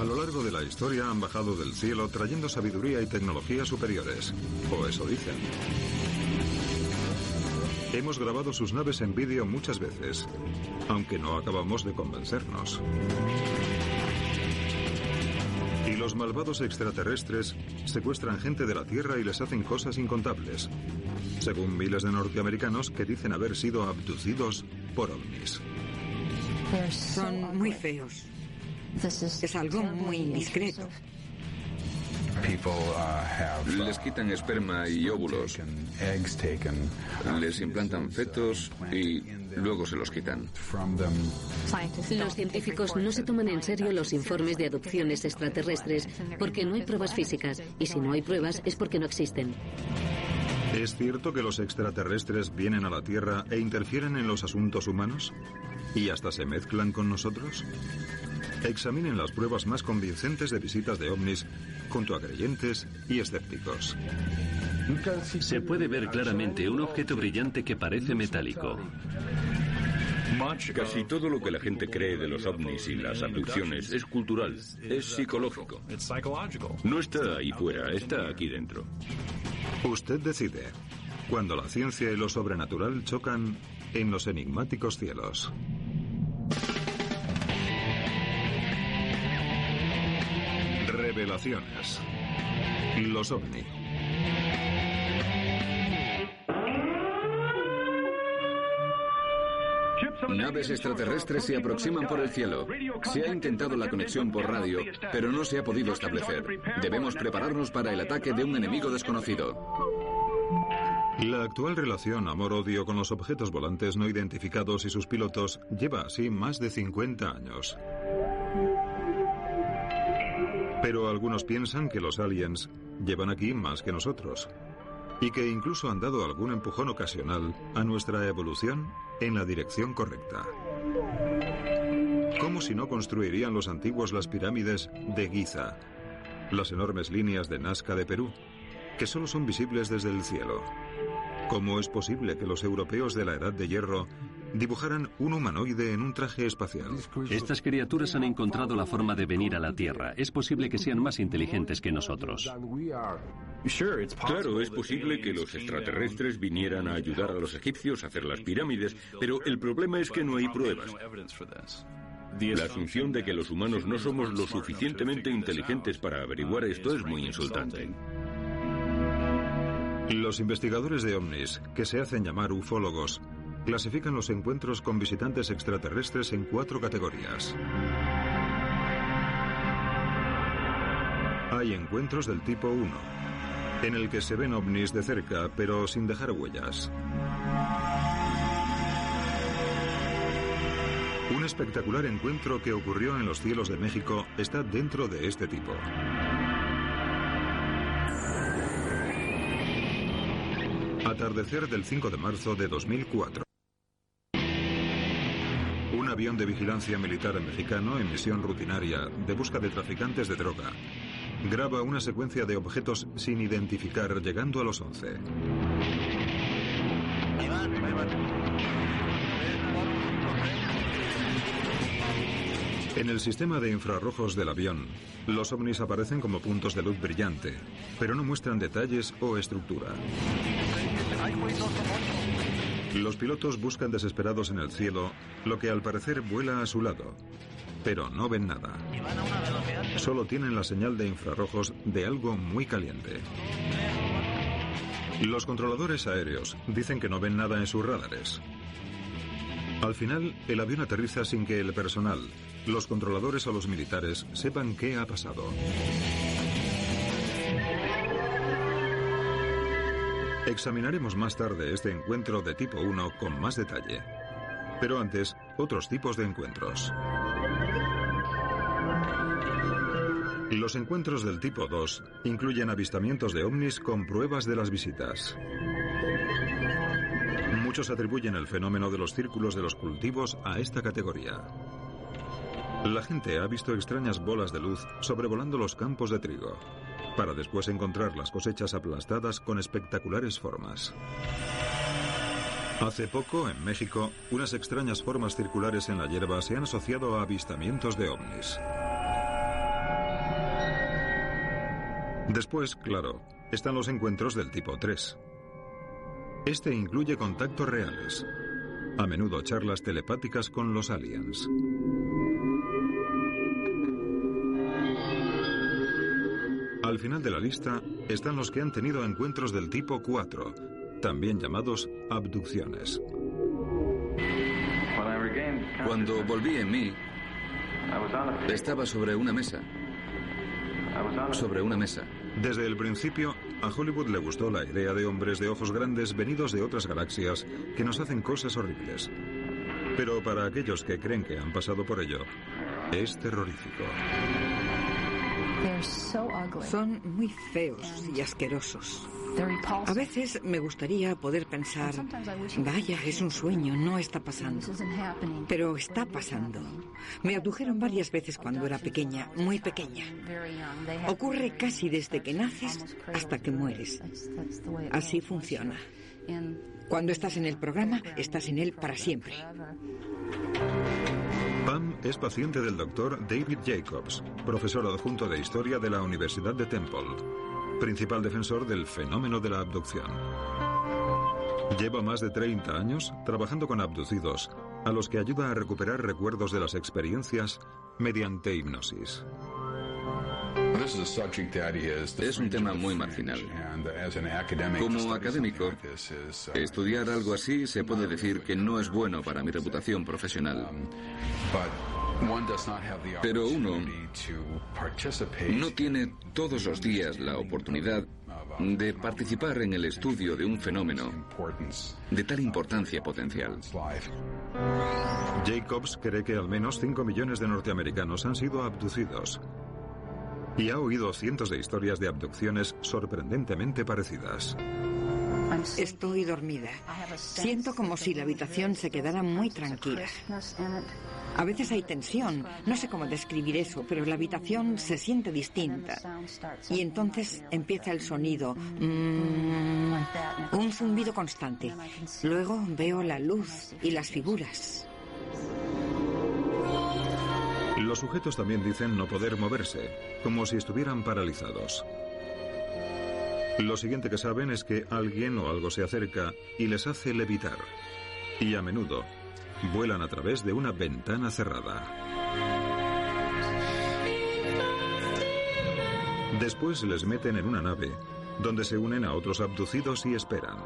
A lo largo de la historia han bajado del cielo trayendo sabiduría y tecnología superiores, o eso dicen. Hemos grabado sus naves en vídeo muchas veces, aunque no acabamos de convencernos. Y los malvados extraterrestres secuestran gente de la Tierra y les hacen cosas incontables, según miles de norteamericanos que dicen haber sido abducidos por ovnis. Son muy feos. Es algo muy indiscreto. Les quitan esperma y óvulos, les implantan fetos y luego se los quitan. Los científicos no se toman en serio los informes de adopciones extraterrestres porque no hay pruebas físicas, y si no hay pruebas es porque no existen. ¿Es cierto que los extraterrestres vienen a la Tierra e interfieren en los asuntos humanos? ¿Y hasta se mezclan con nosotros? Examinen las pruebas más convincentes de visitas de ovnis junto a creyentes y escépticos. Se puede ver claramente un objeto brillante que parece metálico. Casi todo lo que la gente cree de los ovnis y las abducciones es cultural, es psicológico. No está ahí fuera, está aquí dentro. Usted decide, cuando la ciencia y lo sobrenatural chocan en los enigmáticos cielos. Revelaciones. Los ovni. Naves extraterrestres se aproximan por el cielo. Se ha intentado la conexión por radio, pero no se ha podido establecer. Debemos prepararnos para el ataque de un enemigo desconocido. La actual relación amor-odio con los objetos volantes no identificados y sus pilotos lleva así más de 50 años. Pero algunos piensan que los aliens llevan aquí más que nosotros y que incluso han dado algún empujón ocasional a nuestra evolución en la dirección correcta. ¿Cómo si no construirían los antiguos las pirámides de Giza, las enormes líneas de Nazca de Perú, que solo son visibles desde el cielo? ¿Cómo es posible que los europeos de la Edad de Hierro dibujaran un humanoide en un traje espacial? Estas criaturas han encontrado la forma de venir a la Tierra. Es posible que sean más inteligentes que nosotros. Claro, es posible que los extraterrestres vinieran a ayudar a los egipcios a hacer las pirámides, pero el problema es que no hay pruebas. La asunción de que los humanos no somos lo suficientemente inteligentes para averiguar esto es muy insultante. Los investigadores de ovnis, que se hacen llamar ufólogos, clasifican los encuentros con visitantes extraterrestres en 4 categorías. Hay encuentros del tipo 1, en el que se ven ovnis de cerca, pero sin dejar huellas. Un espectacular encuentro que ocurrió en los cielos de México está dentro de este tipo. Atardecer del 5 de marzo de 2004. Un avión de vigilancia militar mexicano en misión rutinaria de busca de traficantes de droga graba una secuencia de objetos sin identificar llegando a los 11. En el sistema de infrarrojos del avión, los ovnis aparecen como puntos de luz brillante, pero no muestran detalles o estructura. Los pilotos buscan desesperados en el cielo lo que al parecer vuela a su lado, pero no ven nada. Solo tienen la señal de infrarrojos de algo muy caliente. Los controladores aéreos dicen que no ven nada en sus radares. Al final, el avión aterriza sin que el personal, los controladores o los militares sepan qué ha pasado. Examinaremos más tarde este encuentro de tipo 1 con más detalle. Pero antes, otros tipos de encuentros. Los encuentros del tipo 2 incluyen avistamientos de ovnis con pruebas de las visitas. Muchos atribuyen el fenómeno de los círculos de los cultivos a esta categoría. La gente ha visto extrañas bolas de luz sobrevolando los campos de trigo, para después encontrar las cosechas aplastadas con espectaculares formas. Hace poco, en México, unas extrañas formas circulares en la hierba se han asociado a avistamientos de ovnis. Después, claro, están los encuentros del tipo 3. Este incluye contactos reales, a menudo charlas telepáticas con los aliens. Al final de la lista están los que han tenido encuentros del tipo 4, también llamados abducciones. Cuando volví en mí, estaba sobre una mesa. Desde el principio, a Hollywood le gustó la idea de hombres de ojos grandes venidos de otras galaxias que nos hacen cosas horribles. Pero para aquellos que creen que han pasado por ello, es terrorífico. Son muy feos y asquerosos. A veces me gustaría poder pensar, vaya, es un sueño, no está pasando. Pero está pasando. Me abdujeron varias veces cuando era pequeña, muy pequeña. Ocurre casi desde que naces hasta que mueres. Así funciona. Cuando estás en el programa, estás en él para siempre. Pam es paciente del doctor David Jacobs, profesor adjunto de Historia de la Universidad de Temple, principal defensor del fenómeno de la abducción. Lleva más de 30 años trabajando con abducidos, a los que ayuda a recuperar recuerdos de las experiencias mediante hipnosis. Es un tema muy marginal. Como académico, estudiar algo así se puede decir que no es bueno para mi reputación profesional. Pero uno no tiene todos los días la oportunidad de participar en el estudio de un fenómeno de tal importancia potencial. Jacobs cree que al menos 5 millones de norteamericanos han sido abducidos. Y ha oído cientos de historias de abducciones sorprendentemente parecidas. Estoy dormida. Siento como si la habitación se quedara muy tranquila. A veces hay tensión. No sé cómo describir eso, pero la habitación se siente distinta. Y entonces empieza el sonido. Un zumbido constante. Luego veo la luz y las figuras. Los sujetos también dicen no poder moverse, como si estuvieran paralizados. Lo siguiente que saben es que alguien o algo se acerca y les hace levitar. Y a menudo vuelan a través de una ventana cerrada. Después les meten en una nave, donde se unen a otros abducidos y esperan.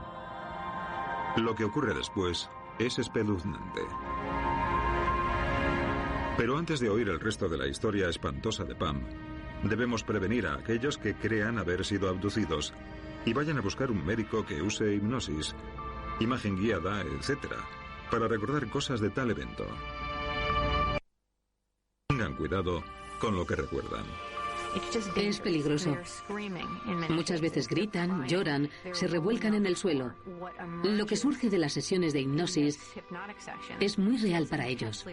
Lo que ocurre después es espeluznante. Pero antes de oír el resto de la historia espantosa de Pam, debemos prevenir a aquellos que crean haber sido abducidos y vayan a buscar un médico que use hipnosis, imagen guiada, etc., para recordar cosas de tal evento. Tengan cuidado con lo que recuerdan. Es peligroso. Muchas veces gritan, lloran, se revuelcan en el suelo. Lo que surge de las sesiones de hipnosis es muy real para ellos.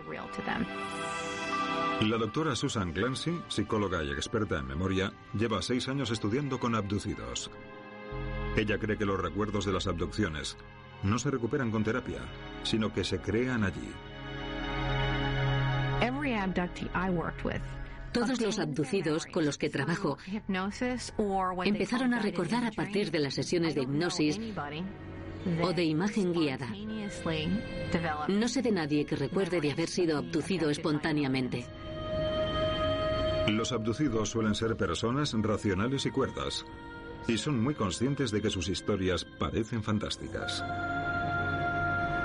La doctora Susan Clancy, psicóloga y experta en memoria, lleva 6 años estudiando con abducidos. Ella cree que los recuerdos de las abducciones no se recuperan con terapia, sino que se crean allí. Todos los abducidos con los que trabajo empezaron a recordar a partir de las sesiones de hipnosis o de imagen guiada. No sé de nadie que recuerde de haber sido abducido espontáneamente. Los abducidos suelen ser personas racionales y cuerdas, y son muy conscientes de que sus historias parecen fantásticas.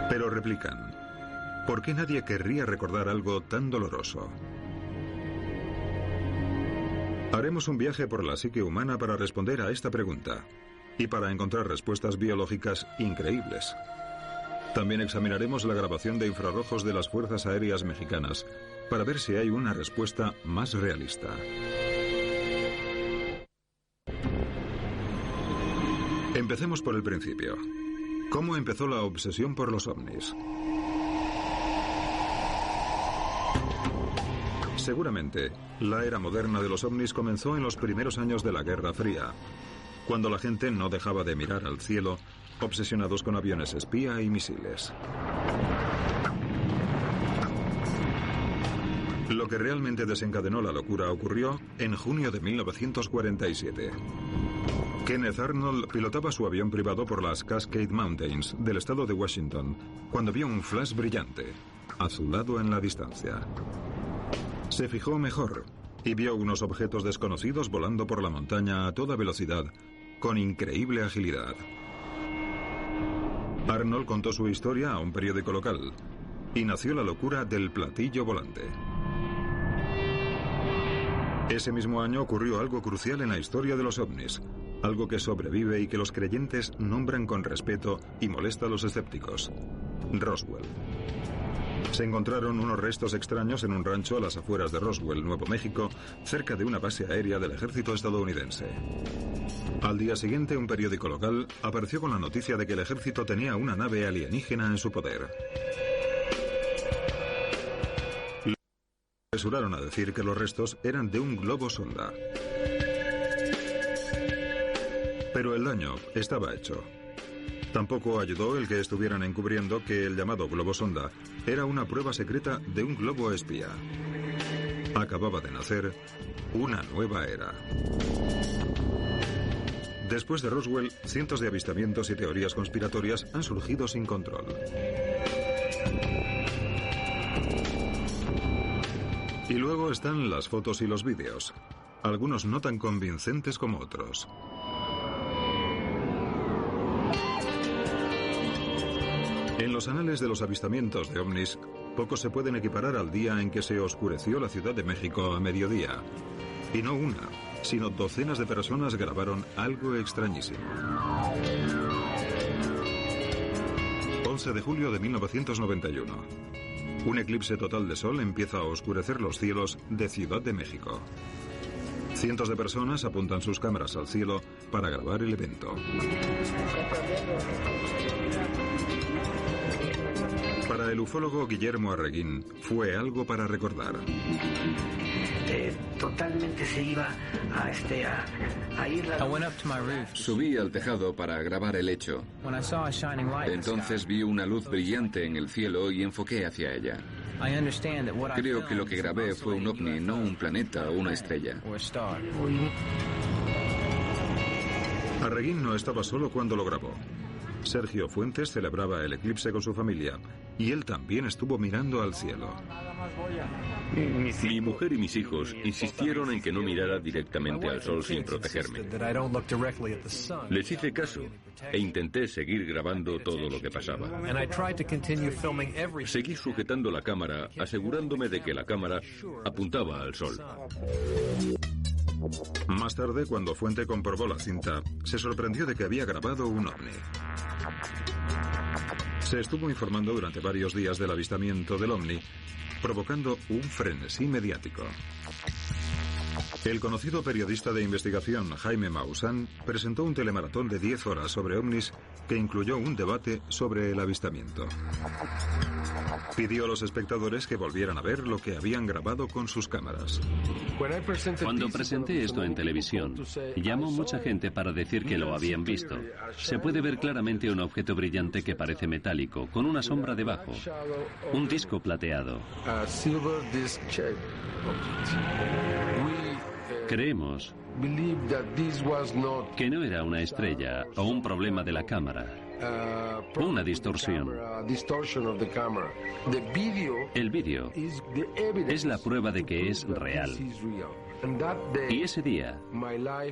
Pero replican: ¿por qué nadie querría recordar algo tan doloroso? Haremos un viaje por la psique humana para responder a esta pregunta y para encontrar respuestas biológicas increíbles. También examinaremos la grabación de infrarrojos de las Fuerzas Aéreas Mexicanas para ver si hay una respuesta más realista. Empecemos por el principio. ¿Cómo empezó la obsesión por los ovnis? Seguramente, la era moderna de los ovnis comenzó en los primeros años de la Guerra Fría, cuando la gente no dejaba de mirar al cielo, obsesionados con aviones espía y misiles. Lo que realmente desencadenó la locura ocurrió en junio de 1947. Kenneth Arnold pilotaba su avión privado por las Cascade Mountains del estado de Washington cuando vio un flash brillante, azulado en la distancia. Se fijó mejor y vio unos objetos desconocidos volando por la montaña a toda velocidad, con increíble agilidad. Arnold contó su historia a un periódico local y nació la locura del platillo volante. Ese mismo año ocurrió algo crucial en la historia de los ovnis, algo que sobrevive y que los creyentes nombran con respeto y molesta a los escépticos: Roswell. Se encontraron unos restos extraños en un rancho a las afueras de Roswell, Nuevo México, cerca de una base aérea del ejército estadounidense. Al día siguiente, un periódico local apareció con la noticia de que el ejército tenía una nave alienígena en su poder. Apresuraron a decir que los restos eran de un globo sonda. Pero el daño estaba hecho. Tampoco ayudó el que estuvieran encubriendo que el llamado globo sonda era una prueba secreta de un globo espía. Acababa de nacer una nueva era. Después de Roswell, cientos de avistamientos y teorías conspiratorias han surgido sin control. Y luego están las fotos y los vídeos, algunos no tan convincentes como otros. En los anales de los avistamientos de ovnis, pocos se pueden equiparar al día en que se oscureció la Ciudad de México a mediodía. Y no una, sino docenas de personas grabaron algo extrañísimo. 11 de julio de 1991. Un eclipse total de sol empieza a oscurecer los cielos de Ciudad de México. Cientos de personas apuntan sus cámaras al cielo para grabar el evento. Para el ufólogo Guillermo Arreguín fue algo para recordar. Totalmente se iba a ir la... Subí al tejado para grabar el hecho. Entonces vi una luz brillante en el cielo y enfoqué hacia ella. Creo que lo que grabé fue un ovni, no un planeta o una estrella. Arreguín no estaba solo cuando lo grabó. Sergio Fuentes celebraba el eclipse con su familia y él también estuvo mirando al cielo. Mi mujer y mis hijos insistieron en que no mirara directamente al sol sin protegerme. Les hice caso e intenté seguir grabando todo lo que pasaba. Seguí sujetando la cámara, asegurándome de que la cámara apuntaba al sol. Más tarde, cuando Fuente comprobó la cinta, se sorprendió de que había grabado un ovni. Se estuvo informando durante varios días del avistamiento del ovni, provocando un frenesí mediático. El conocido periodista de investigación Jaime Maussan presentó un telemaratón de 10 horas sobre ovnis que incluyó un debate sobre el avistamiento. Pidió a los espectadores que volvieran a ver lo que habían grabado con sus cámaras. Cuando presenté esto en televisión, llamó mucha gente para decir que lo habían visto. Se puede ver claramente un objeto brillante que parece metálico, con una sombra debajo. Un disco plateado. Creemos que no era una estrella o un problema de la cámara, una distorsión. El vídeo es la prueba de que es real. Y ese día,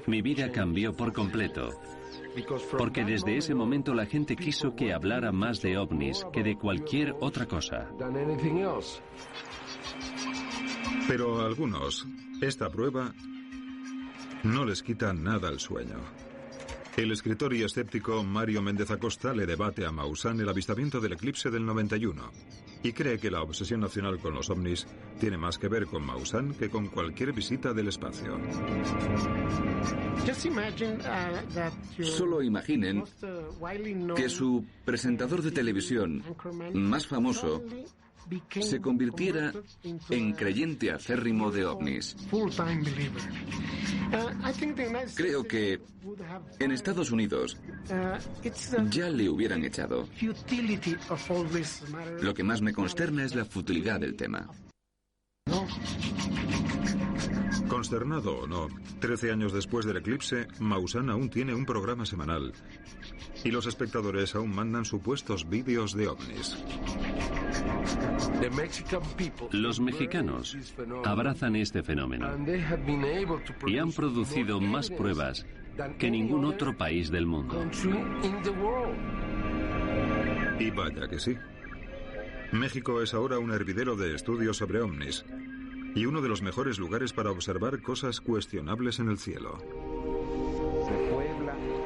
mi vida cambió por completo, porque desde ese momento la gente quiso que hablara más de ovnis que de cualquier otra cosa. Pero a algunos, esta prueba no les quita nada el sueño. El escritor y escéptico Mario Méndez Acosta le debate a Maussan el avistamiento del eclipse del 91 y cree que la obsesión nacional con los ovnis tiene más que ver con Maussan que con cualquier visita del espacio. Solo imaginen que su presentador de televisión más famoso se convirtiera en creyente acérrimo de ovnis. Creo que en Estados Unidos ya le hubieran echado. Lo que más me consterna es la futilidad del tema. Consternado o no, 13 años después del eclipse, Maussan aún tiene un programa semanal y los espectadores aún mandan supuestos vídeos de ovnis. Los mexicanos abrazan este fenómeno y han producido más pruebas que ningún otro país del mundo. Y vaya que sí. México es ahora un hervidero de estudios sobre ovnis y uno de los mejores lugares para observar cosas cuestionables en el cielo.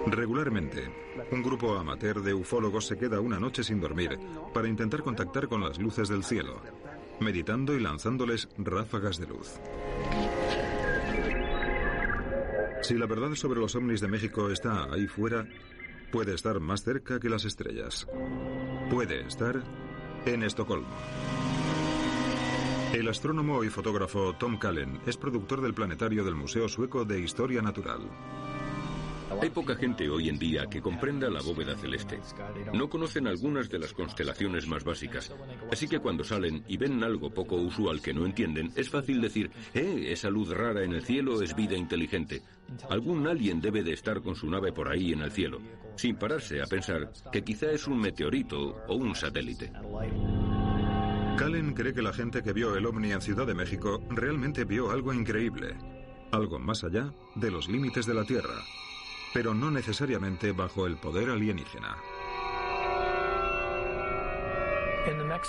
Regularmente, un grupo amateur de ufólogos se queda una noche sin dormir para intentar contactar con las luces del cielo, meditando y lanzándoles ráfagas de luz. Si la verdad sobre los ovnis de México está ahí fuera, puede estar más cerca que las estrellas. Puede estar en Estocolmo. El astrónomo y fotógrafo Tom Kallen es productor del planetario del Museo Sueco de Historia Natural. Hay poca gente hoy en día que comprenda la bóveda celeste. No conocen algunas de las constelaciones más básicas. Así que cuando salen y ven algo poco usual que no entienden, es fácil decir, esa luz rara en el cielo es vida inteligente. Algún alien debe de estar con su nave por ahí en el cielo, sin pararse a pensar que quizá es un meteorito o un satélite. Kallen cree que la gente que vio el ovni en Ciudad de México realmente vio algo increíble, algo más allá de los límites de la Tierra, pero no necesariamente bajo el poder alienígena.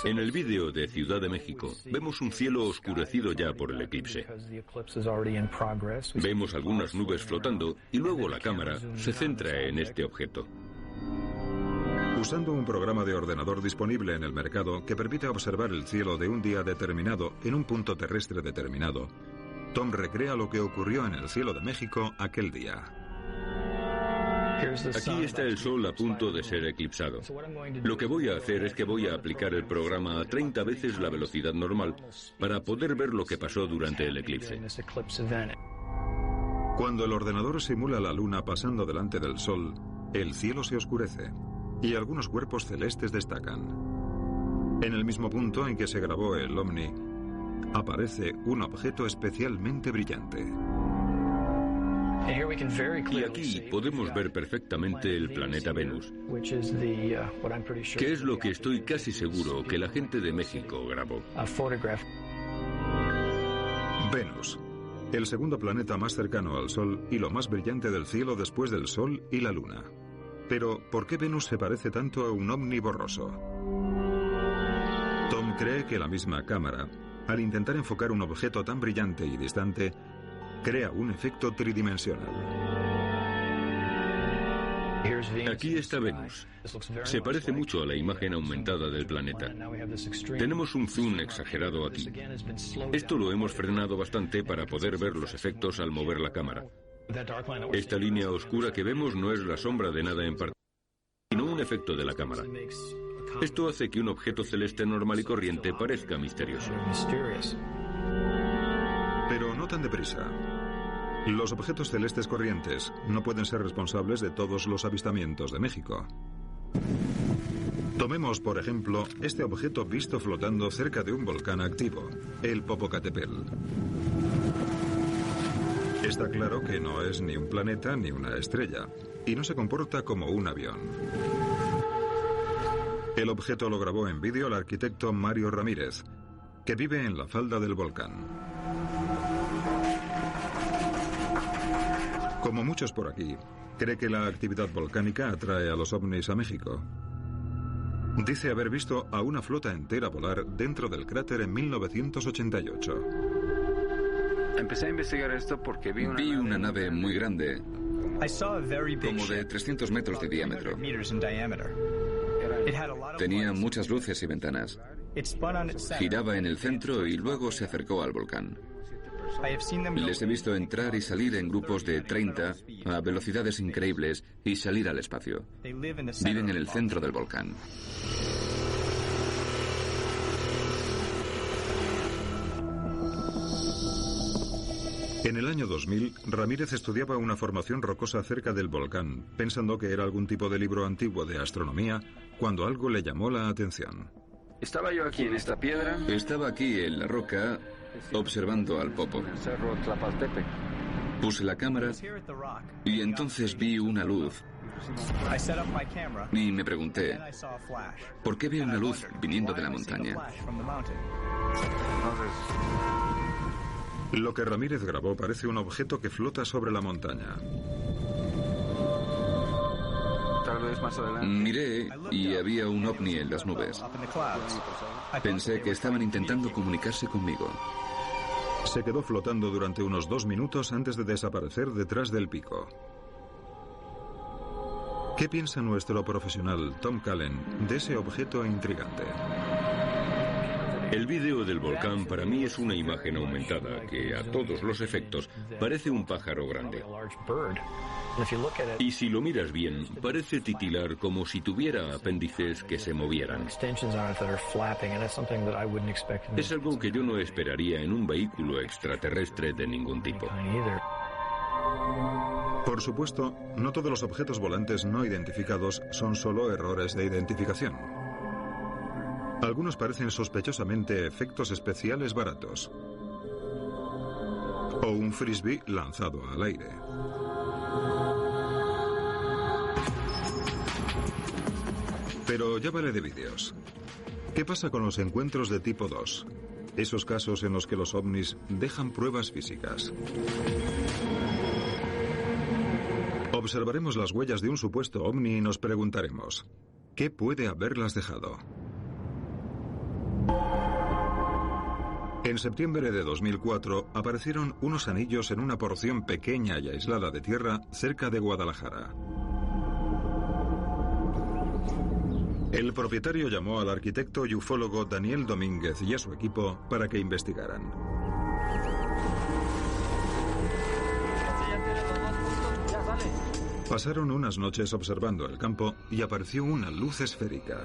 En el vídeo de Ciudad de México vemos un cielo oscurecido ya por el eclipse. Vemos algunas nubes flotando y luego la cámara se centra en este objeto. Usando un programa de ordenador disponible en el mercado que permite observar el cielo de un día determinado en un punto terrestre determinado, Tom recrea lo que ocurrió en el cielo de México aquel día. Aquí está el sol a punto de ser eclipsado. Lo que voy a hacer es que voy a aplicar el programa a 30 veces la velocidad normal para poder ver lo que pasó durante el eclipse. Cuando el ordenador simula la luna pasando delante del sol, el cielo se oscurece y algunos cuerpos celestes destacan. En el mismo punto en que se grabó el ovni, aparece un objeto especialmente brillante. Y aquí podemos ver perfectamente el planeta Venus, que es lo que estoy casi seguro que la gente de México grabó. Venus, el segundo planeta más cercano al Sol y lo más brillante del cielo después del Sol y la Luna. Pero, ¿por qué Venus se parece tanto a un ovni borroso? Tom cree que la misma cámara, al intentar enfocar un objeto tan brillante y distante, crea un efecto tridimensional. Aquí está Venus. Se parece mucho a la imagen aumentada del planeta. Tenemos un zoom exagerado aquí. Esto lo hemos frenado bastante para poder ver los efectos al mover la cámara. Esta línea oscura que vemos no es la sombra de nada en particular, sino un efecto de la cámara. Esto hace que un objeto celeste normal y corriente parezca misterioso. Pero no tan deprisa. Los objetos celestes corrientes no pueden ser responsables de todos los avistamientos de México. Tomemos, por ejemplo, este objeto visto flotando cerca de un volcán activo, el Popocatépetl. Está claro que no es ni un planeta ni una estrella, y no se comporta como un avión. El objeto lo grabó en vídeo el arquitecto Mario Ramírez, que vive en la falda del volcán. Como muchos por aquí, cree que la actividad volcánica atrae a los ovnis a México. Dice haber visto a una flota entera volar dentro del cráter en 1988. Empecé a investigar esto porque vi una nave muy grande, como de 300 metros de diámetro. Tenía muchas luces y ventanas. Giraba en el centro y luego se acercó al volcán. Les he visto entrar y salir en grupos de 30 a velocidades increíbles y salir al espacio. Viven en el centro del volcán. En el año 2000, Ramírez estudiaba una formación rocosa cerca del volcán, pensando que era algún tipo de libro antiguo de astronomía, cuando algo le llamó la atención. Estaba yo aquí en esta piedra. Estaba aquí en la roca observando al Popo. Puse la cámara y entonces vi una luz. Y me pregunté, ¿por qué veo una luz viniendo de la montaña? Lo que Ramírez grabó parece un objeto que flota sobre la montaña. Miré y había un ovni en las nubes. Pensé que estaban intentando comunicarse conmigo. Se quedó flotando durante unos 2 minutos antes de desaparecer detrás del pico. ¿Qué piensa nuestro profesional Tom Cullen de ese objeto intrigante? El vídeo del volcán para mí es una imagen aumentada que a todos los efectos parece un pájaro grande. Y si lo miras bien, parece titilar como si tuviera apéndices que se movieran. Es algo que yo no esperaría en un vehículo extraterrestre de ningún tipo. Por supuesto, no todos los objetos volantes no identificados son solo errores de identificación. Algunos parecen sospechosamente efectos especiales baratos. O un frisbee lanzado al aire. Pero ya vale de vídeos. ¿Qué pasa con los encuentros de tipo 2? Esos casos en los que los ovnis dejan pruebas físicas. Observaremos las huellas de un supuesto ovni y nos preguntaremos, ¿qué puede haberlas dejado? En septiembre de 2004 aparecieron unos anillos en una porción pequeña y aislada de tierra cerca de Guadalajara. El propietario llamó al arquitecto y ufólogo Daniel Domínguez y a su equipo para que investigaran. Pasaron unas noches observando el campo y apareció una luz esférica.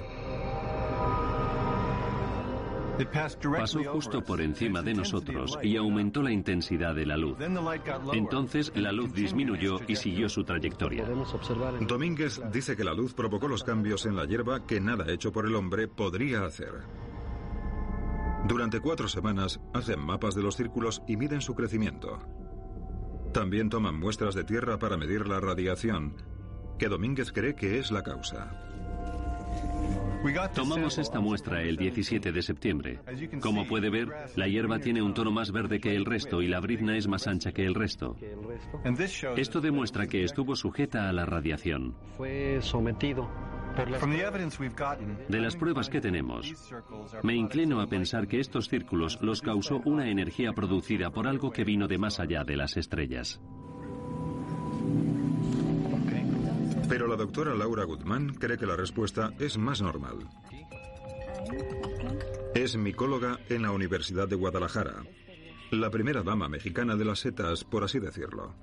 Pasó justo por encima de nosotros y aumentó la intensidad de la luz. Entonces la luz disminuyó y siguió su trayectoria. Domínguez dice que la luz provocó los cambios en la hierba que nada hecho por el hombre podría hacer. Durante 4 semanas hacen mapas de los círculos y miden su crecimiento. También toman muestras de tierra para medir la radiación, que Domínguez cree que es la causa. Tomamos esta muestra el 17 de septiembre. Como puede ver, la hierba tiene un tono más verde que el resto y la brizna es más ancha que el resto. Esto demuestra que estuvo sujeta a la radiación. Fue sometido. De las pruebas que tenemos, me inclino a pensar que estos círculos los causó una energía producida por algo que vino de más allá de las estrellas. Pero la doctora Laura Guzmán cree que la respuesta es más normal. Es micóloga en la Universidad de Guadalajara, la primera dama mexicana de las setas, por así decirlo.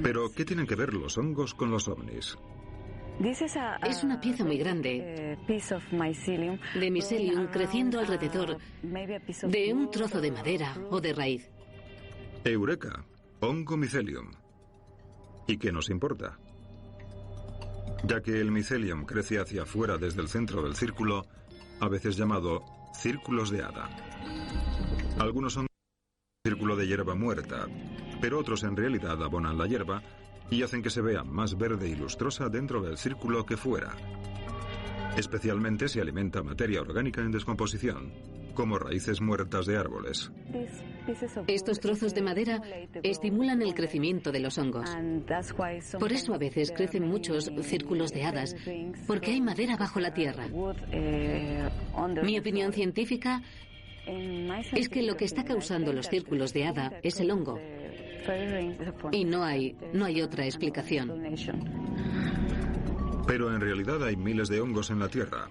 Pero, ¿qué tienen que ver los hongos con los ovnis? Es una pieza muy grande de miselium creciendo alrededor de un trozo de madera o de raíz. Eureka, hongo micelium. ¿Y qué nos importa? Ya que el micelium crece hacia afuera desde el centro del círculo, a veces llamado círculos de hada. Algunos son círculo de hierba muerta, pero otros en realidad abonan la hierba y hacen que se vea más verde y lustrosa dentro del círculo que fuera. Especialmente si alimenta materia orgánica en descomposición, como raíces muertas de árboles. Estos trozos de madera estimulan el crecimiento de los hongos. Por eso a veces crecen muchos círculos de hadas, porque hay madera bajo la tierra. Mi opinión científica es que lo que está causando los círculos de hada es el hongo. Y no hay otra explicación. Pero en realidad hay miles de hongos en la Tierra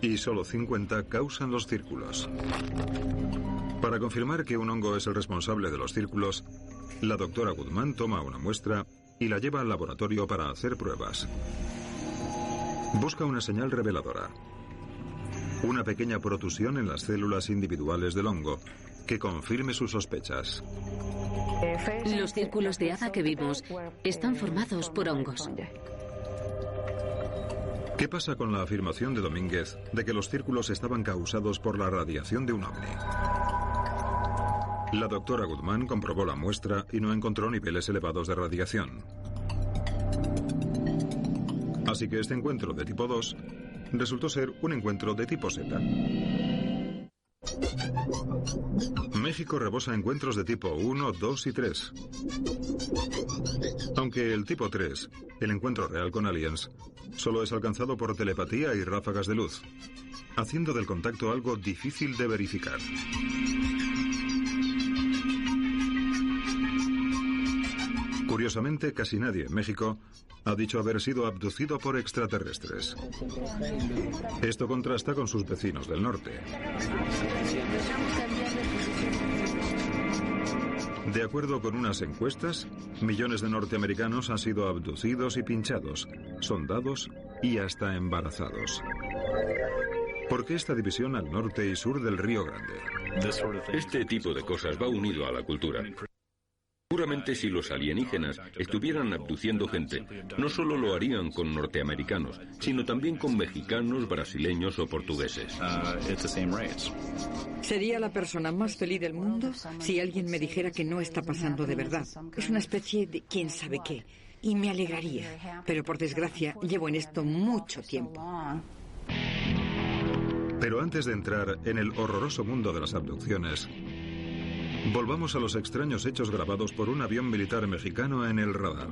y solo 50 causan los círculos. Para confirmar que un hongo es el responsable de los círculos, la doctora Guzmán toma una muestra y la lleva al laboratorio para hacer pruebas. Busca una señal reveladora, una pequeña protusión en las células individuales del hongo que confirme sus sospechas. Los círculos de hada que vimos están formados por hongos. ¿Qué pasa con la afirmación de Domínguez de que los círculos estaban causados por la radiación de un ovni? La doctora Goodman comprobó la muestra y no encontró niveles elevados de radiación. Así que este encuentro de tipo 2 resultó ser un encuentro de tipo Z. México rebosa encuentros de tipo 1, 2 y 3. Aunque el tipo 3, el encuentro real con aliens, solo es alcanzado por telepatía y ráfagas de luz, haciendo del contacto algo difícil de verificar. Curiosamente, casi nadie en México ha dicho haber sido abducido por extraterrestres. Esto contrasta con sus vecinos del norte. De acuerdo con unas encuestas, millones de norteamericanos han sido abducidos y pinchados, sondados y hasta embarazados. ¿Por qué esta división al norte y sur del Río Grande? Este tipo de cosas va unido a la cultura. Seguramente si los alienígenas estuvieran abduciendo gente, no solo lo harían con norteamericanos, sino también con mexicanos, brasileños o portugueses. Sería la persona más feliz del mundo si alguien me dijera que no está pasando de verdad. Es una especie de quién sabe qué. Y me alegraría. Pero por desgracia llevo en esto mucho tiempo. Pero antes de entrar en el horroroso mundo de las abducciones, volvamos a los extraños hechos grabados por un avión militar mexicano en el radar.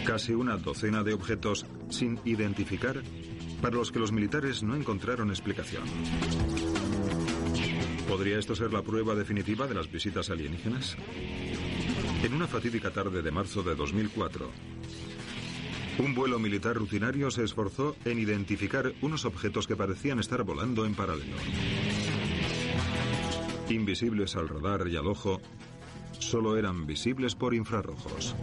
Casi una docena de objetos sin identificar para los que los militares no encontraron explicación. ¿Podría esto ser la prueba definitiva de las visitas alienígenas? En una fatídica tarde de marzo de 2004, un vuelo militar rutinario se esforzó en identificar unos objetos que parecían estar volando en paralelo. Invisibles al radar y al ojo, solo eran visibles por infrarrojos.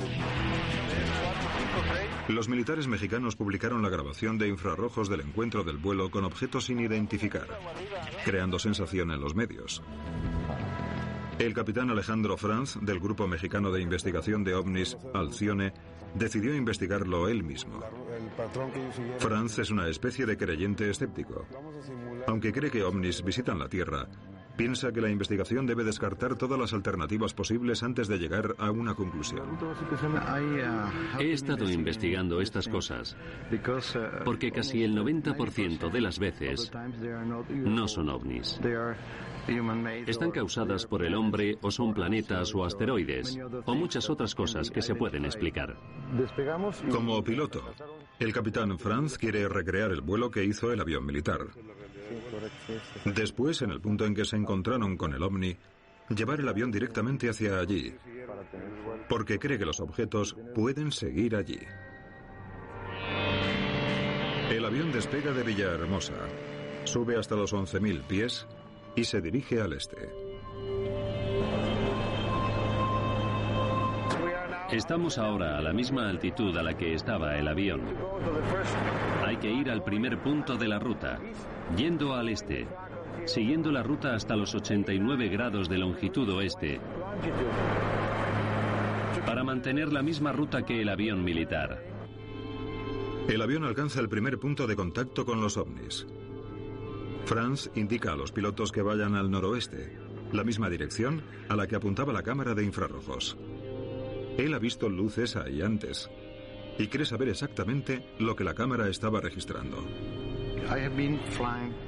Los militares mexicanos publicaron la grabación de infrarrojos del encuentro del vuelo con objetos sin identificar, creando sensación en los medios. El capitán Alejandro Franz, del Grupo Mexicano de Investigación de OVNIs, Alcione, decidió investigarlo él mismo. Franz es una especie de creyente escéptico. Aunque cree que OVNIs visitan la Tierra, piensa que la investigación debe descartar todas las alternativas posibles antes de llegar a una conclusión. He estado investigando estas cosas porque casi el 90% de las veces no son ovnis. Están causadas por el hombre o son planetas o asteroides o muchas otras cosas que se pueden explicar. Como piloto, el capitán Franz quiere recrear el vuelo que hizo el avión militar. Después, en el punto en que se encontraron con el ovni, llevar el avión directamente hacia allí, porque cree que los objetos pueden seguir allí. El avión despega de Villahermosa, sube hasta los 11.000 pies y se dirige al este. Estamos ahora a la misma altitud a la que estaba el avión. Hay que ir al primer punto de la ruta, yendo al este, siguiendo la ruta hasta los 89 grados de longitud oeste, para mantener la misma ruta que el avión militar. El avión alcanza el primer punto de contacto con los ovnis. Franz indica a los pilotos que vayan al noroeste, la misma dirección a la que apuntaba la cámara de infrarrojos. Él ha visto luces ahí antes y quiere saber exactamente lo que la cámara estaba registrando.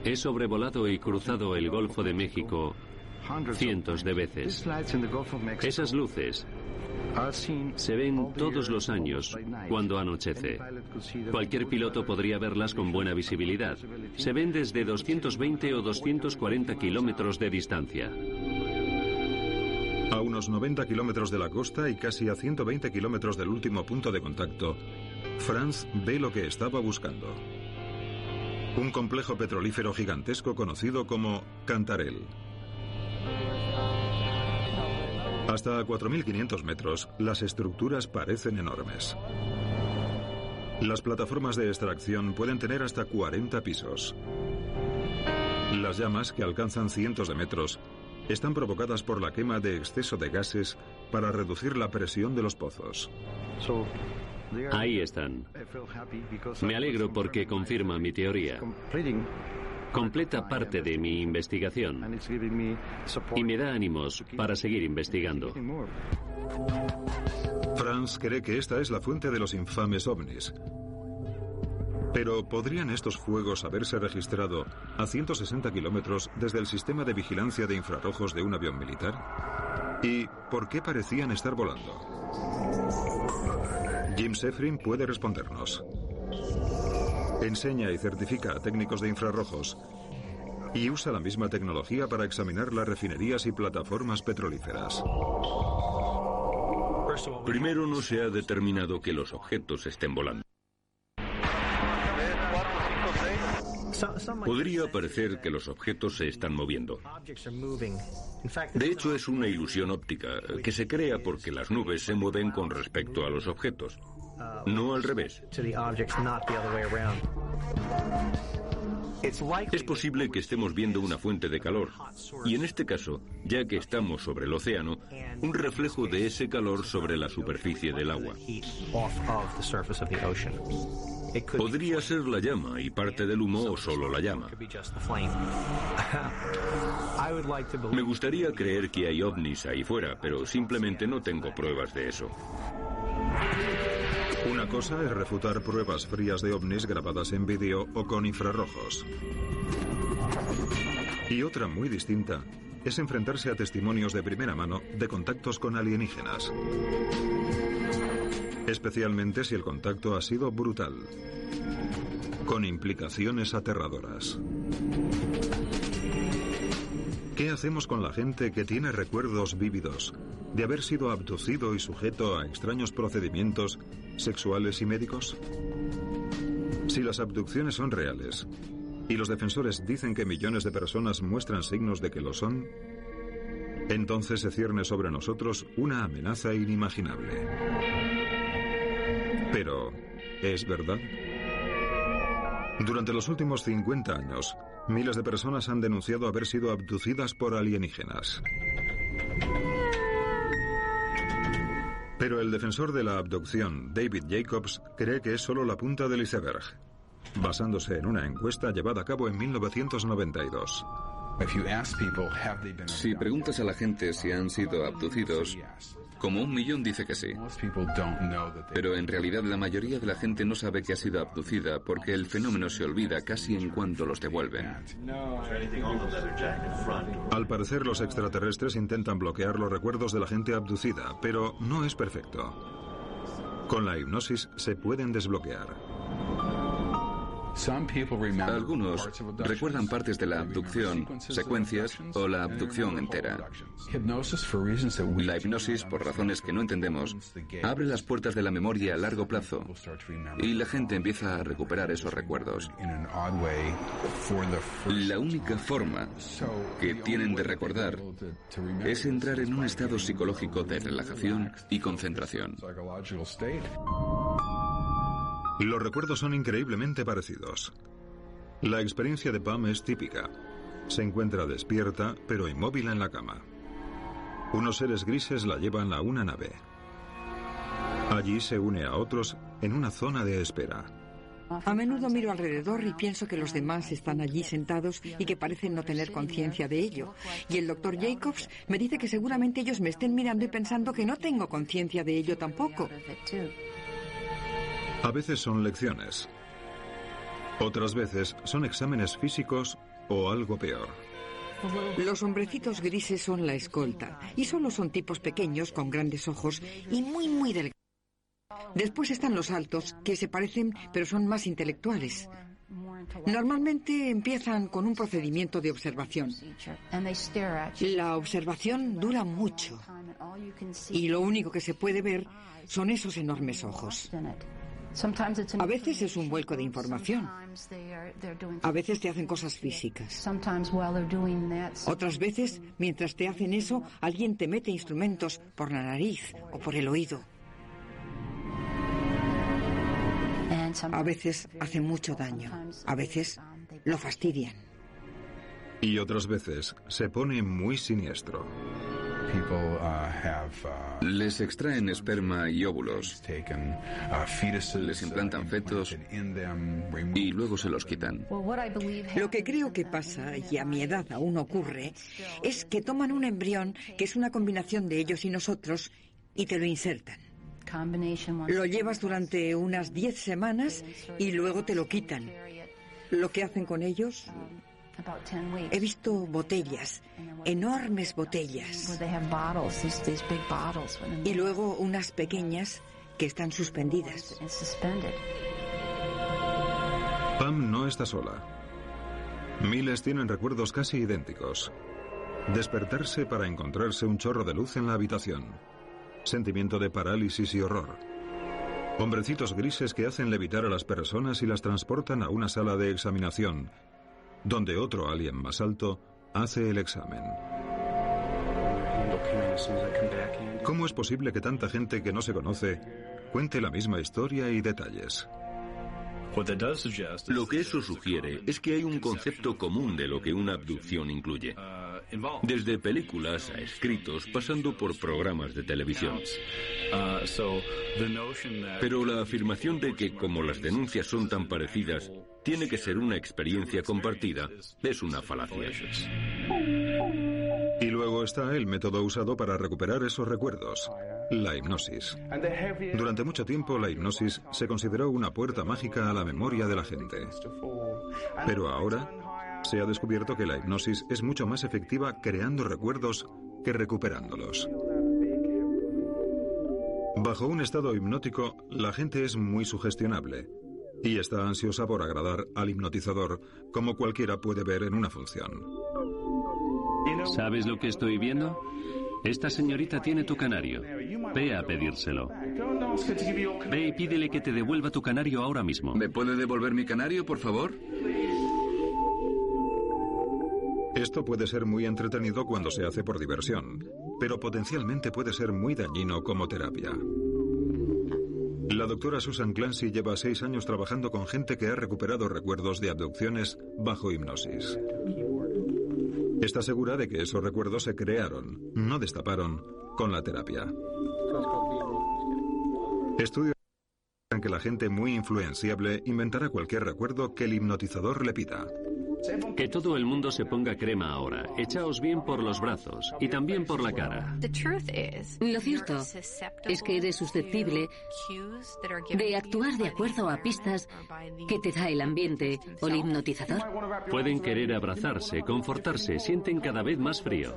He sobrevolado y cruzado el Golfo de México cientos de veces. Esas luces se ven todos los años cuando anochece. Cualquier piloto podría verlas con buena visibilidad. Se ven desde 220 o 240 kilómetros de distancia. A unos 90 kilómetros de la costa y casi a 120 kilómetros del último punto de contacto, Franz ve lo que estaba buscando. Un complejo petrolífero gigantesco conocido como Cantarell. Hasta 4.500 metros, las estructuras parecen enormes. Las plataformas de extracción pueden tener hasta 40 pisos. Las llamas, que alcanzan cientos de metros, están provocadas por la quema de exceso de gases para reducir la presión de los pozos. Ahí están. Me alegro porque confirma mi teoría. Completa parte de mi investigación y me da ánimos para seguir investigando. Franz cree que esta es la fuente de los infames ovnis. Pero ¿podrían estos fuegos haberse registrado a 160 kilómetros desde el sistema de vigilancia de infrarrojos de un avión militar? ¿Y por qué parecían estar volando? Jim Sefrin puede respondernos. Enseña y certifica a técnicos de infrarrojos y usa la misma tecnología para examinar las refinerías y plataformas petrolíferas. Primero, no se ha determinado que los objetos estén volando. Podría parecer que los objetos se están moviendo. De hecho, es una ilusión óptica que se crea porque las nubes se mueven con respecto a los objetos, no al revés. Es posible que estemos viendo una fuente de calor, y en este caso, ya que estamos sobre el océano, un reflejo de ese calor sobre la superficie del agua. Podría ser la llama y parte del humo o solo la llama. Me gustaría creer que hay ovnis ahí fuera, pero simplemente no tengo pruebas de eso. Una cosa es refutar pruebas frías de ovnis grabadas en vídeo o con infrarrojos. Y otra muy distinta es enfrentarse a testimonios de primera mano de contactos con alienígenas. Especialmente si el contacto ha sido brutal, con implicaciones aterradoras. ¿Qué hacemos con la gente que tiene recuerdos vívidos de haber sido abducido y sujeto a extraños procedimientos sexuales y médicos? Si las abducciones son reales y los defensores dicen que millones de personas muestran signos de que lo son, entonces se cierne sobre nosotros una amenaza inimaginable. Pero, ¿es verdad? Durante los últimos 50 años, miles de personas han denunciado haber sido abducidas por alienígenas. Pero el defensor de la abducción, David Jacobs, cree que es solo la punta del iceberg, basándose en una encuesta llevada a cabo en 1992. Si preguntas a la gente si han sido abducidos, como 1 millón dice que sí. Pero en realidad la mayoría de la gente no sabe que ha sido abducida porque el fenómeno se olvida casi en cuanto los devuelven. Al parecer, los extraterrestres intentan bloquear los recuerdos de la gente abducida, pero no es perfecto. Con la hipnosis se pueden desbloquear. Algunos recuerdan partes de la abducción, secuencias o la abducción entera. La hipnosis, por razones que no entendemos, abre las puertas de la memoria a largo plazo y la gente empieza a recuperar esos recuerdos. La única forma que tienen de recordar es entrar en un estado psicológico de relajación y concentración. Los recuerdos son increíblemente parecidos. La experiencia de Pam es típica. Se encuentra despierta, pero inmóvil en la cama. Unos seres grises la llevan a una nave. Allí se une a otros en una zona de espera. A menudo miro alrededor y pienso que los demás están allí sentados y que parecen no tener conciencia de ello. Y el Dr. Jacobs me dice que seguramente ellos me estén mirando y pensando que no tengo conciencia de ello tampoco. A veces son lecciones. Otras veces son exámenes físicos o algo peor. Los hombrecitos grises son la escolta y solo son tipos pequeños con grandes ojos y muy delgados. Después están los altos, que se parecen pero son más intelectuales. Normalmente empiezan con un procedimiento de observación. La observación dura mucho y lo único que se puede ver son esos enormes ojos. A veces es un vuelco de información. A veces te hacen cosas físicas. Otras veces, mientras te hacen eso, alguien te mete instrumentos por la nariz o por el oído. A veces hacen mucho daño. A veces lo fastidian. Y otras veces se pone muy siniestro. Les extraen esperma y óvulos, les implantan fetos y luego se los quitan. Lo que creo que pasa, y a mi edad aún ocurre, es que toman un embrión que es una combinación de ellos y nosotros y te lo insertan. Lo llevas durante unas 10 semanas y luego te lo quitan. Lo que hacen con ellos... He visto botellas, enormes botellas. Y luego unas pequeñas que están suspendidas. Pam no está sola. Miles tienen recuerdos casi idénticos. Despertarse para encontrarse un chorro de luz en la habitación. Sentimiento de parálisis y horror. Hombrecitos grises que hacen levitar a las personas y las transportan a una sala de examinación, donde otro alien más alto hace el examen. ¿Cómo es posible que tanta gente que no se conoce cuente la misma historia y detalles? Lo que eso sugiere es que hay un concepto común de lo que una abducción incluye. Desde películas a escritos, pasando por programas de televisión. Pero la afirmación de que, como las denuncias son tan parecidas, tiene que ser una experiencia compartida, es una falacia. Y luego está el método usado para recuperar esos recuerdos, la hipnosis. Durante mucho tiempo, la hipnosis se consideró una puerta mágica a la memoria de la gente. Pero ahora se ha descubierto que la hipnosis es mucho más efectiva creando recuerdos que recuperándolos. Bajo un estado hipnótico, la gente es muy sugestionable y está ansiosa por agradar al hipnotizador, como cualquiera puede ver en una función. ¿Sabes lo que estoy viendo? Esta señorita tiene tu canario. Ve a pedírselo. Ve y pídele que te devuelva tu canario ahora mismo. ¿Me puede devolver mi canario, por favor? Esto puede ser muy entretenido cuando se hace por diversión, pero potencialmente puede ser muy dañino como terapia. La doctora Susan Clancy lleva 6 años trabajando con gente que ha recuperado recuerdos de abducciones bajo hipnosis. Está segura de que esos recuerdos se crearon, no destaparon, con la terapia. Estudios muestran que la gente muy influenciable inventará cualquier recuerdo que el hipnotizador le pida. Que todo el mundo se ponga crema ahora. Echaos bien por los brazos y también por la cara. Lo cierto es que eres susceptible de actuar de acuerdo a pistas que te da el ambiente o el hipnotizador. Pueden querer abrazarse, confortarse, sienten cada vez más frío.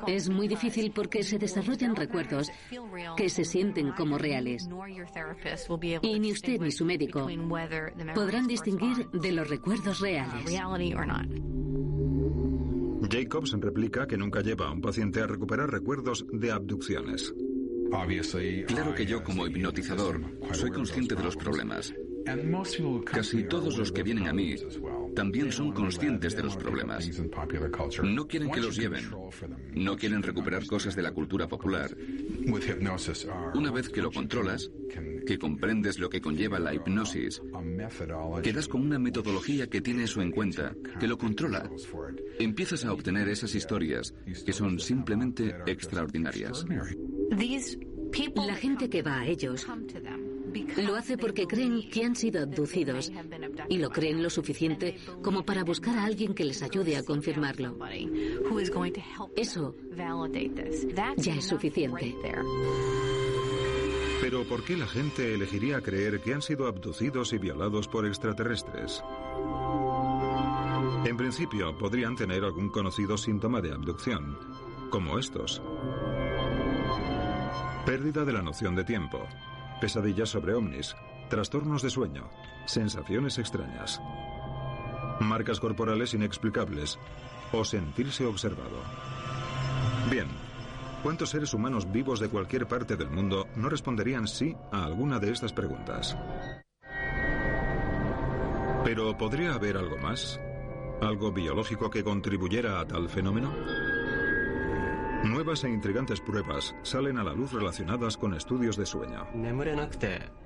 Es muy difícil porque se desarrollan recuerdos que se sienten como reales. Y ni usted ni su médico podrán distinguir de los recuerdos reales. Jacobs replica que nunca lleva a un paciente a recuperar recuerdos de abducciones. Claro que yo, como hipnotizador, soy consciente de los problemas. Casi todos los que vienen a mí también son conscientes de los problemas. No quieren que los lleven. No quieren recuperar cosas de la cultura popular. Una vez que lo controlas, que comprendes lo que conlleva la hipnosis, quedas con una metodología que tiene eso en cuenta, que lo controla. Empiezas a obtener esas historias que son simplemente extraordinarias. La gente que va a ellos lo hace porque creen que han sido abducidos y lo creen lo suficiente como para buscar a alguien que les ayude a confirmarlo. Eso ya es suficiente. Pero ¿por qué la gente elegiría creer que han sido abducidos y violados por extraterrestres? En principio, podrían tener algún conocido síntoma de abducción, como estos. Pérdida de la noción de tiempo, pesadillas sobre ovnis, trastornos de sueño, sensaciones extrañas, marcas corporales inexplicables o sentirse observado. Bien, ¿cuántos seres humanos vivos de cualquier parte del mundo no responderían sí a alguna de estas preguntas? Pero ¿podría haber algo más? ¿Algo biológico que contribuyera a tal fenómeno? Nuevas e intrigantes pruebas salen a la luz relacionadas con estudios de sueño.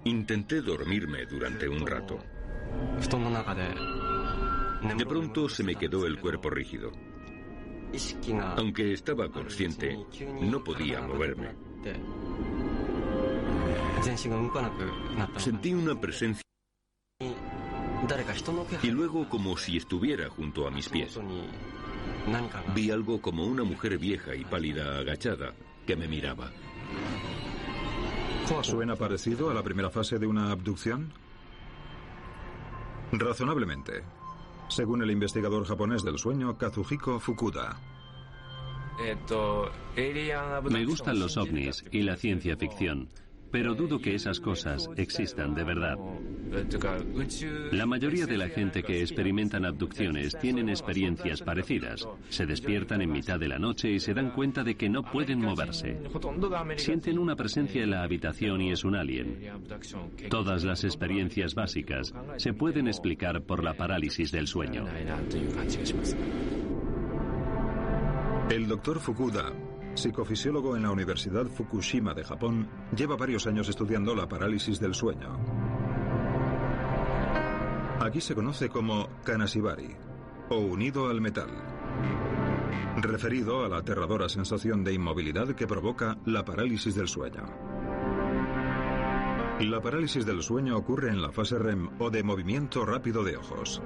Intenté dormirme durante un rato. De pronto se me quedó el cuerpo rígido. Aunque estaba consciente, no podía moverme. Sentí una presencia y luego como si estuviera junto a mis pies. Vi algo como una mujer vieja y pálida agachada que me miraba. ¿Suena parecido a la primera fase de una abducción? Razonablemente, según el investigador japonés del sueño, Kazuhiko Fukuda. Me gustan los ovnis y la ciencia ficción, pero dudo que esas cosas existan de verdad. La mayoría de la gente que experimentan abducciones tienen experiencias parecidas. Se despiertan en mitad de la noche y se dan cuenta de que no pueden moverse. Sienten una presencia en la habitación y es un alien. Todas las experiencias básicas se pueden explicar por la parálisis del sueño. El doctor Fukuda, psicofisiólogo en la Universidad Fukushima de Japón, lleva varios años estudiando la parálisis del sueño. Aquí se conoce como kanashibari, o unido al metal, referido a la aterradora sensación de inmovilidad que provoca la parálisis del sueño. La parálisis del sueño ocurre en la fase REM o de movimiento rápido de ojos.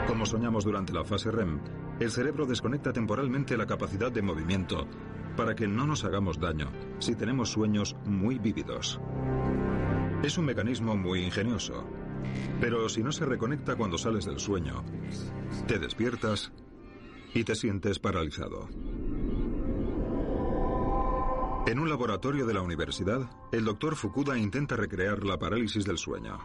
Como soñamos durante la fase REM, el cerebro desconecta temporalmente la capacidad de movimiento para que no nos hagamos daño si tenemos sueños muy vívidos. Es un mecanismo muy ingenioso, pero si no se reconecta cuando sales del sueño, te despiertas y te sientes paralizado. En un laboratorio de la universidad, el doctor Fukuda intenta recrear la parálisis del sueño.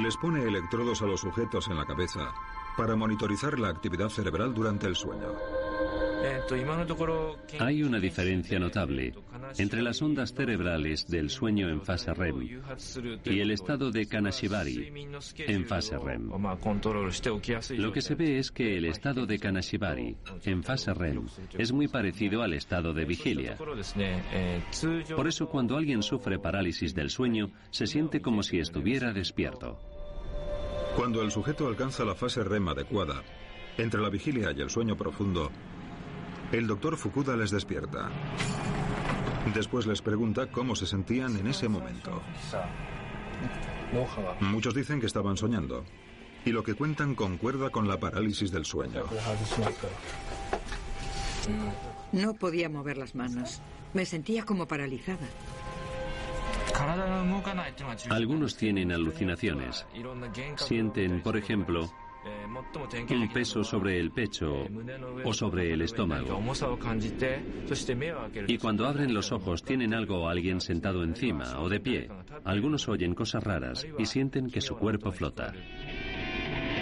Les pone electrodos a los sujetos en la cabeza para monitorizar la actividad cerebral durante el sueño. Hay una diferencia notable entre las ondas cerebrales del sueño en fase REM y el estado de kanashibari en fase REM. Lo que se ve es que el estado de kanashibari en fase REM es muy parecido al estado de vigilia. Por eso, cuando alguien sufre parálisis del sueño, se siente como si estuviera despierto. Cuando el sujeto alcanza la fase REM adecuada, entre la vigilia y el sueño profundo, el doctor Fukuda les despierta. Después les pregunta cómo se sentían en ese momento. Muchos dicen que estaban soñando, y lo que cuentan concuerda con la parálisis del sueño. No podía mover las manos. Me sentía como paralizada. Algunos tienen alucinaciones. Sienten, por ejemplo, un peso sobre el pecho o sobre el estómago. Y cuando abren los ojos tienen algo o alguien sentado encima o de pie. Algunos oyen cosas raras y sienten que su cuerpo flota.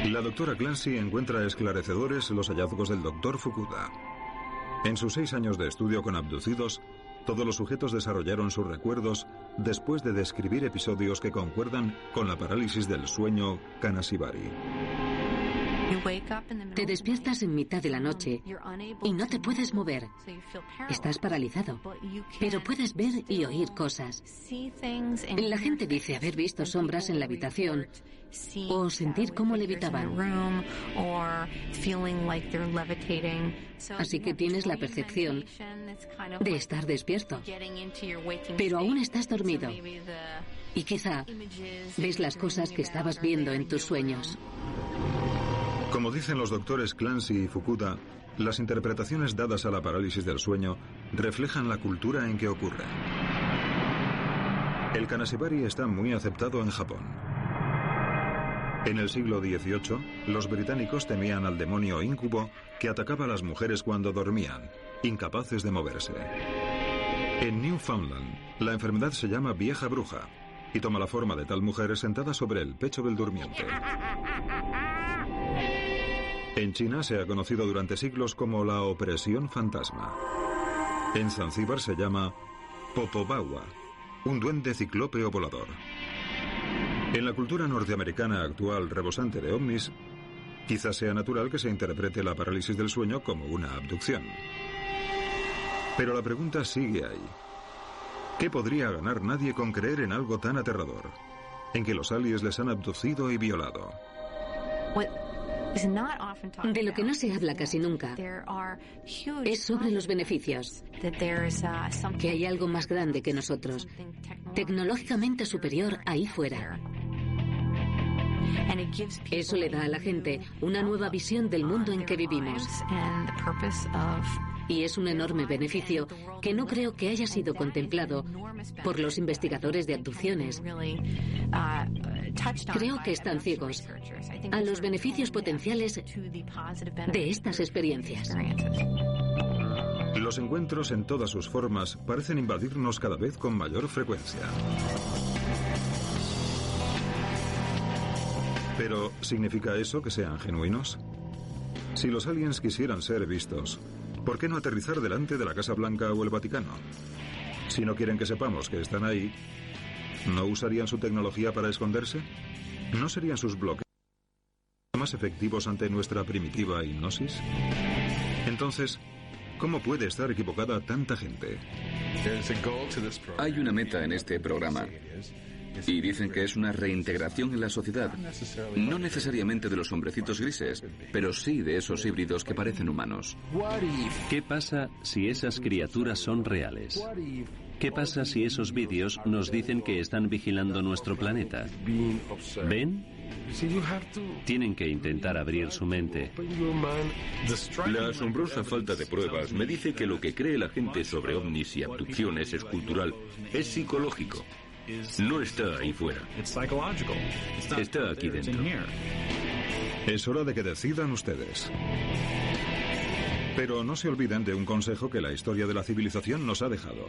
La doctora Clancy encuentra esclarecedores los hallazgos del doctor Fukuda. En sus 6 años de estudio con abducidos, todos los sujetos desarrollaron sus recuerdos después de describir episodios que concuerdan con la parálisis del sueño kanashibari. Te despiertas en mitad de la noche y no te puedes mover. Estás paralizado, pero puedes ver y oír cosas. La gente dice haber visto sombras en la habitación o sentir cómo levitaban. Así que tienes la percepción de estar despierto, pero aún estás dormido y quizá ves las cosas que estabas viendo en tus sueños. Como dicen los doctores Clancy y Fukuda, las interpretaciones dadas a la parálisis del sueño reflejan la cultura en que ocurre. El kanashibari está muy aceptado en Japón. En el siglo XVIII, los británicos temían al demonio incubo que atacaba a las mujeres cuando dormían, incapaces de moverse. En Newfoundland, la enfermedad se llama vieja bruja y toma la forma de tal mujer sentada sobre el pecho del durmiente. En China se ha conocido durante siglos como la opresión fantasma. En Zanzíbar se llama Popobawa, un duende ciclópeo volador. En la cultura norteamericana actual rebosante de ovnis, quizás sea natural que se interprete la parálisis del sueño como una abducción. Pero la pregunta sigue ahí. ¿Qué podría ganar nadie con creer en algo tan aterrador? En que los aliens les han abducido y violado. De lo que no se habla casi nunca es sobre los beneficios, que hay algo más grande que nosotros, tecnológicamente superior ahí fuera. Eso le da a la gente una nueva visión del mundo en que vivimos. Y es un enorme beneficio que no creo que haya sido contemplado por los investigadores de abducciones. Creo que están ciegos a los beneficios potenciales de estas experiencias. Los encuentros en todas sus formas parecen invadirnos cada vez con mayor frecuencia. Pero, ¿significa eso que sean genuinos? Si los aliens quisieran ser vistos, ¿por qué no aterrizar delante de la Casa Blanca o el Vaticano? Si no quieren que sepamos que están ahí, ¿no usarían su tecnología para esconderse? ¿No serían sus bloques más efectivos ante nuestra primitiva hipnosis? Entonces, ¿cómo puede estar equivocada tanta gente? Hay una meta en este programa. Y dicen que es una reintegración en la sociedad. No necesariamente de los hombrecitos grises, pero sí de esos híbridos que parecen humanos. ¿Qué pasa si esas criaturas son reales? ¿Qué pasa si esos vídeos nos dicen que están vigilando nuestro planeta? ¿Ven? Tienen que intentar abrir su mente. La asombrosa falta de pruebas me dice que lo que cree la gente sobre ovnis y abducciones es cultural, es psicológico. No está ahí fuera. Está aquí dentro. Es hora de que decidan ustedes. Pero no se olviden de un consejo que la historia de la civilización nos ha dejado.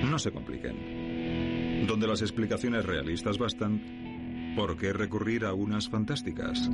No se compliquen. Donde las explicaciones realistas bastan, ¿por qué recurrir a unas fantásticas?